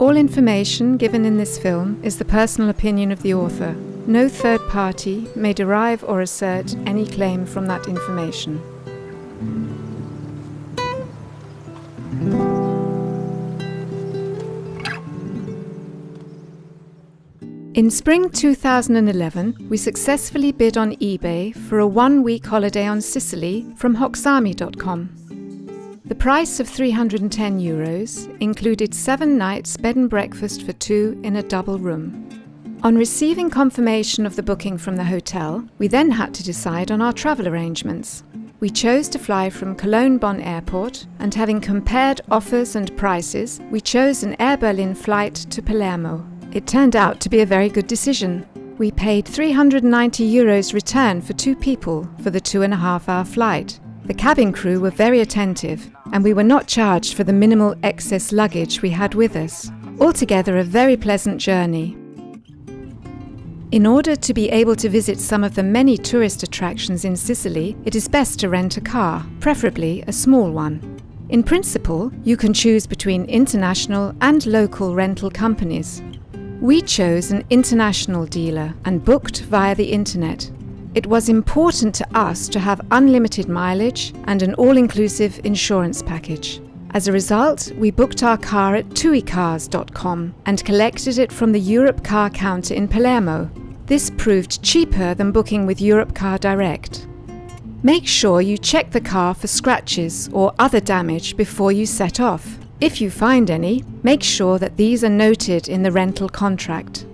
All information given in this film is the personal opinion of the author. No third party may derive or assert any claim from that information. In spring 2011, we successfully bid on eBay for a one-week holiday on Sicily from hoxami.com. The price of €310 included 7 nights bed and breakfast for 2 in a double room. On receiving confirmation of the booking from the hotel, we then had to decide on our travel arrangements. We chose to fly from Cologne-Bonn Airport, and having compared offers and prices, we chose an Air Berlin flight to Palermo. It turned out to be a very good decision. We paid €390 return for 2 people for the 2.5-hour flight. The cabin crew were very attentive, and we were not charged for the minimal excess luggage we had with us. Altogether, a very pleasant journey. In order to be able to visit some of the many tourist attractions in Sicily, it is best to rent a car, preferably a small one. In principle, you can choose between international and local rental companies. We chose an international dealer and booked via the internet. It was important to us to have unlimited mileage and an all-inclusive insurance package. As a result, we booked our car at tuicars.com and collected it from the Europe Car counter in Palermo. This proved cheaper than booking with Europe Car Direct. Make sure you check the car for scratches or other damage before you set off. If you find any, make sure that these are noted in the rental contract.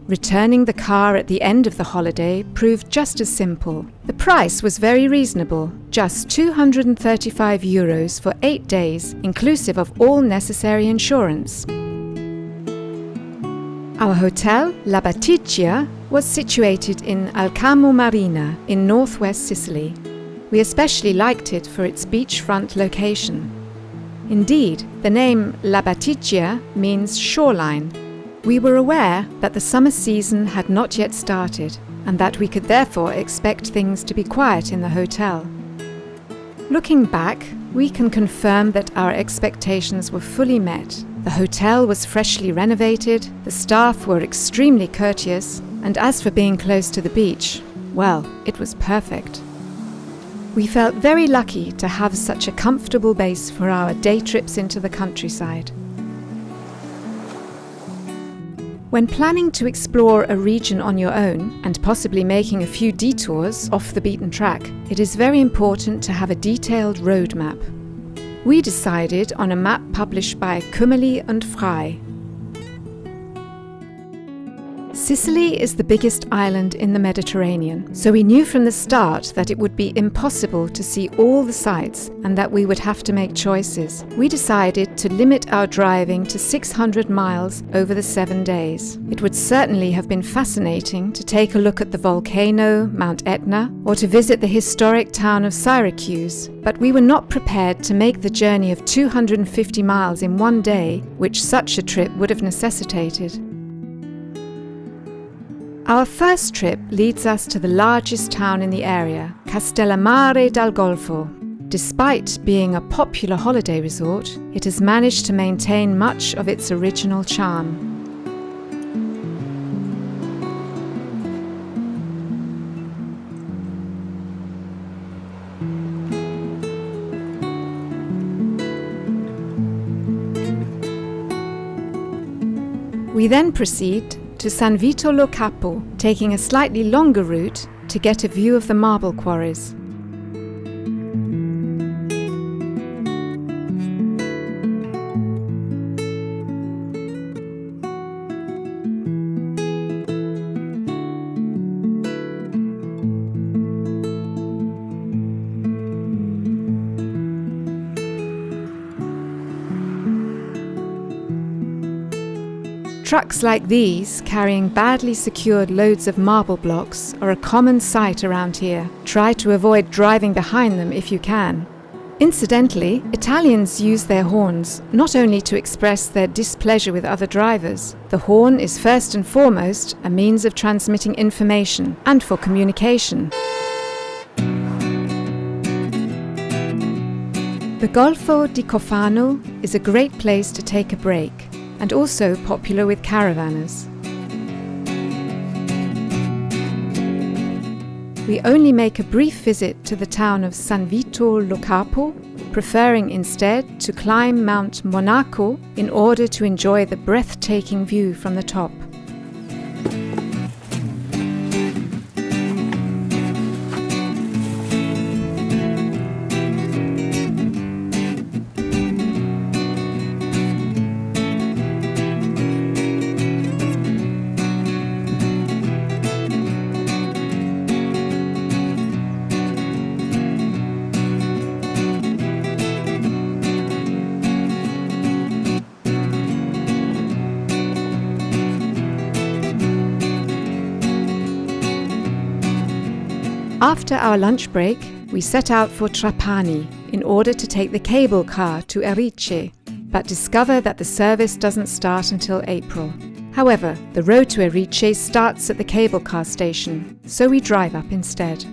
Returning the car at the end of the holiday proved just as simple. The price was very reasonable, just €235 for 8 days, inclusive of all necessary insurance. Our hotel, La Battigia, was situated in Alcamo Marina in northwest Sicily. We especially liked it for its beachfront location. Indeed, the name La Battigia means shoreline. We were aware that the summer season had not yet started, and that we could therefore expect things to be quiet in the hotel. Looking back, we can confirm that our expectations were fully met. The hotel was freshly renovated, the staff were extremely courteous, and as for being close to the beach, well, it was perfect. We felt very lucky to have such a comfortable base for our day trips into the countryside. When planning to explore a region on your own, and possibly making a few detours off the beaten track, it is very important to have a detailed road map. We decided on a map published by Kümmerli and Frey. Sicily is the biggest island in the Mediterranean, so we knew from the start that it would be impossible to see all the sights and that we would have to make choices. We decided to limit our driving to 600 miles over the 7 days. It would certainly have been fascinating to take a look at the volcano, Mount Etna, or to visit the historic town of Syracuse, but we were not prepared to make the journey of 250 miles in 1 day, which such a trip would have necessitated. Our first trip leads us to the largest town in the area, Castellammare dal Golfo. Despite being a popular holiday resort, it has managed to maintain much of its original charm. We then proceed to San Vito lo Capo, taking a slightly longer route to get a view of the marble quarries. Trucks like these, carrying badly secured loads of marble blocks, are a common sight around here. Try to avoid driving behind them if you can. Incidentally, Italians use their horns not only to express their displeasure with other drivers. The horn is first and foremost a means of transmitting information and for communication. The Golfo di Cofano is a great place to take a break. and also popular with caravanners. We only make a brief visit to the town of San Vito lo Capo, preferring instead to climb Mount Monaco in order to enjoy the breathtaking view from the top. After our lunch break, we set out for Trapani in order to take the cable car to Erice, but discover that the service doesn't start until April. However, the road to Erice starts at the cable car station, so we drive up instead.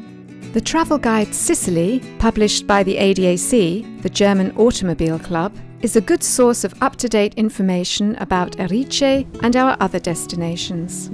The travel guide Sicily, published by the ADAC, the German Automobile Club, is a good source of up-to-date information about Erice and our other destinations.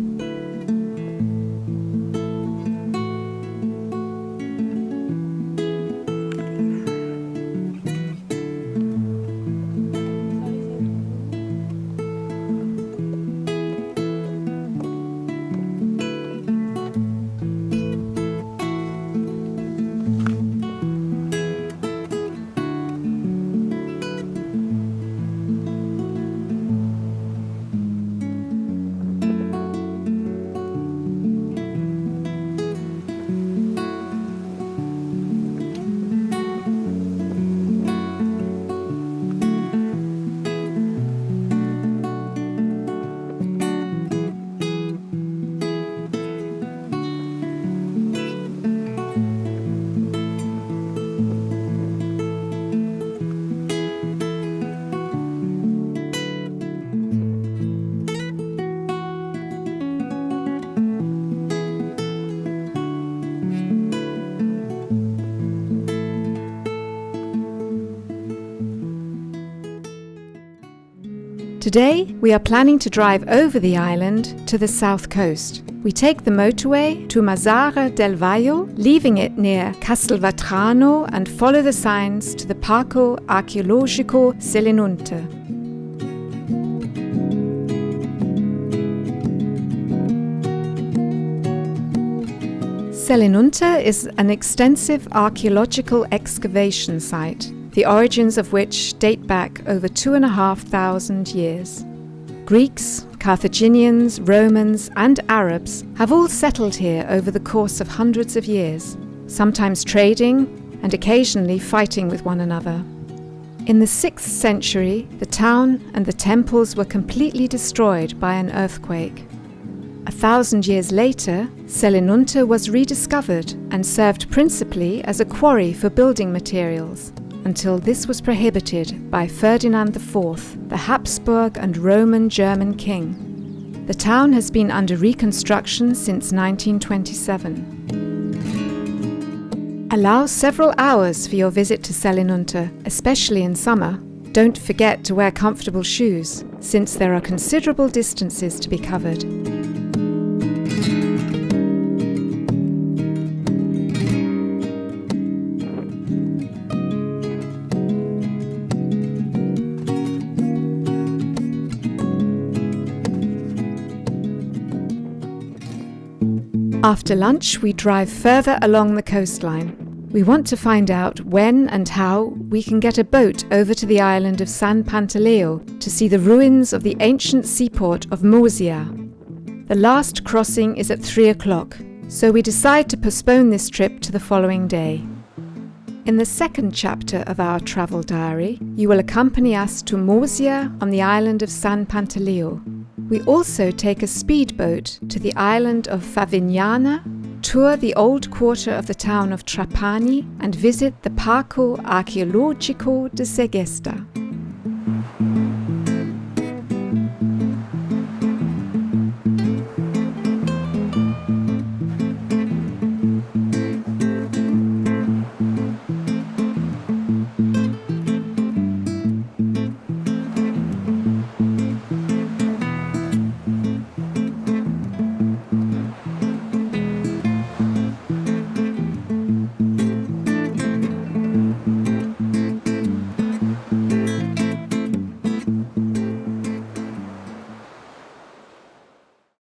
Today, we are planning to drive over the island to the south coast. We take the motorway to Mazzara del Vaio, leaving it near Castelvetrano, and follow the signs to the Parco Archeologico Selinunte. Selinunte is an extensive archaeological excavation site, the origins of which date back over 2,500 years. Greeks, Carthaginians, Romans, and Arabs have all settled here over the course of hundreds of years, sometimes trading and occasionally fighting with one another. In the 6th century, the town and the temples were completely destroyed by an earthquake. 1,000 years later, Selinunte was rediscovered and served principally as a quarry for building materials, until this was prohibited by Ferdinand IV, the Habsburg and Roman German king. The town has been under reconstruction since 1927. Allow several hours for your visit to Selinunte, especially in summer. Don't forget to wear comfortable shoes, since there are considerable distances to be covered. After lunch, we drive further along the coastline. We want to find out when and how we can get a boat over to the island of San Pantaleo to see the ruins of the ancient seaport of Murcia. The last crossing is at 3 o'clock, so we decide to postpone this trip to the following day. In the second chapter of our travel diary, you will accompany us to Murcia on the island of San Pantaleo. We also take a speedboat to the island of Favignana, tour the old quarter of the town of Trapani, and visit the Parco Archeologico de Segesta.